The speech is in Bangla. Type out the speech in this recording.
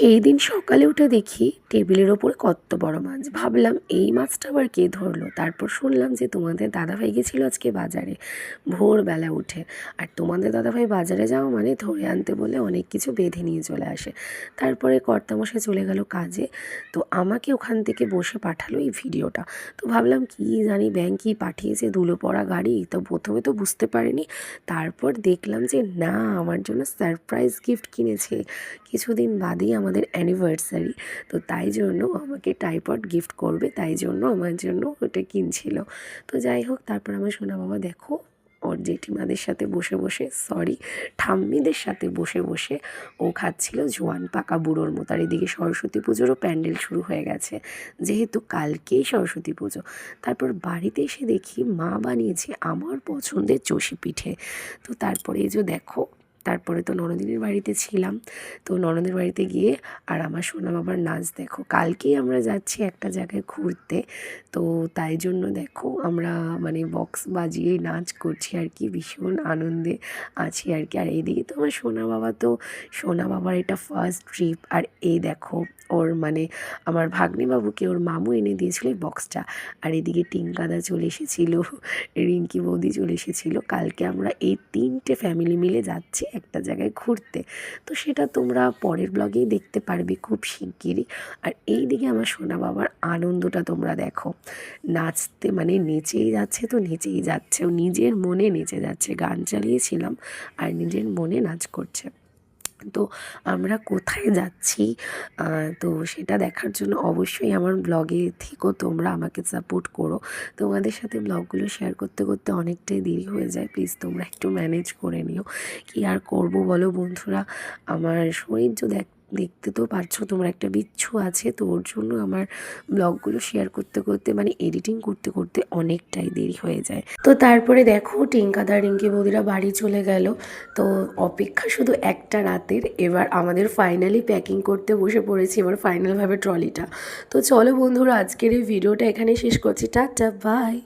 সেই দিন সকালে উঠে দেখি টেবিলের ওপরে কত বড় মাছ। ভাবলাম এই মাছটা আবার কে ধরলো। তারপর শুনলাম যে তোমাদের দাদাভাই গেছিলো আজকে বাজারে ভোরবেলা উঠে। আর তোমাদের দাদাভাই বাজারে যাওয়া মানে ধরে আনতে বলে অনেক কিছু বেঁধে নিয়ে চলে আসে। তারপরে কর্তামশাই চলে গেল কাজে, তো আমাকে ওখান থেকে বসে পাঠালো এই ভিডিওটা। তো ভাবলাম কি জানি ব্যাংক কি পাঠিয়েছে, ধুলো পড়া গাড়ি। তো প্রথমে তো বুঝতে পারিনি, তারপর দেখলাম যে না, আমার জন্য সারপ্রাইজ গিফট কিনেছে। কিছুদিন বাদেই আমাদের অ্যানিভার্সারি, তো তাই জন্য আমাকে ট্রাইপড গিফট করবে, তাই জন্য আমার জন্য ওটা কিনছিল। তো যাই হোক, তারপর আমার সোনা বাবা দেখো ওর জেঠিমাদের সাথে বসে বসে, সরি ঠাম্মিদের সাথে বসে বসে ও খাচ্ছিল জোয়ান পাকা বুড়োর মতো। আর এদিকে সরস্বতী পুজোরও প্যান্ডেল শুরু হয়ে গেছে, যেহেতু কালকেই সরস্বতী পুজো। তারপর বাড়িতে এসে দেখি মা বানিয়েছে আমার পছন্দের চষি পিঠে। তো তারপরে এই যে দেখো, তারপরে তো ননদিনীর বাড়িতে ছিলাম। তো ননদের বাড়িতে গিয়ে আর আমার সোনা বাবার নাচ দেখো। কালকেই আমরা যাচ্ছি একটা জায়গায় ঘুরতে, তো তাই জন্য দেখো আমরা মানে বক্স বাজিয়ে নাচ করছি আর কি, ভীষণ আনন্দে আছি আর কি। আর এইদিকে তো আমার সোনা বাবার এটা ফার্স্ট ট্রিপ। আর এই দেখো ওর মানে আমার ভাগ্নিবাবুকে ওর মামু এনে দিয়েছিল এই বক্সটা। আর এদিকে টিঙ্কাদা চলে এসেছিলো, রিঙ্কি বৌদি চলে এসেছিলো। কালকে আমরা এই 3টে ফ্যামিলি মিলে যাচ্ছি একটা জায়গায় ঘুরতে। তো সেটা তোমরা পরের ব্লগেই দেখতে পারবে খুব শিগগিরই। আর এই দিকে আমার সোনা বাবার আনন্দটা তোমরা দেখো, নাচতে মানে নেচেই যাচ্ছে, তো নেচেই যাচ্ছে, ও নিজের মনে নেচে যাচ্ছে। গান চালিয়েছিলাম আর নিজের মনে নাচ করছে। তো আমরা কোথায় যাচ্ছি তো সেটা দেখার জন্য অবশ্যই আমার ব্লগে থেকো, তোমরা আমাকে সাপোর্ট করো। তোমাদের সাথে ব্লগগুলো শেয়ার করতে করতে অনেকটাই দেরি হয়ে যায়, প্লিজ তোমরা একটু ম্যানেজ করে নিও। কি আর করব বলো বন্ধুরা, আমার শরীর যে দেখতে তো পারছো তোমরা, একটা বিচ্ছু আছে, তো ওর জন্য আমার ব্লগগুলো শেয়ার করতে করতে মানে এডিটিং করতে করতে অনেকটাই দেরি হয়ে যায়। তো তারপরে দেখো টিঙ্কাদা রিঙ্কি বৌদিরা বাড়ি চলে গেল। তো অপেক্ষা শুধু একটা রাতের, এবার আমাদের ফাইনালি প্যাকিং করতে বসে পড়েছি, এবার ফাইনালভাবে ট্রলিটা। তো চলো বন্ধুরা, আজকের এই ভিডিওটা এখানেই শেষ করছি। Tata, by.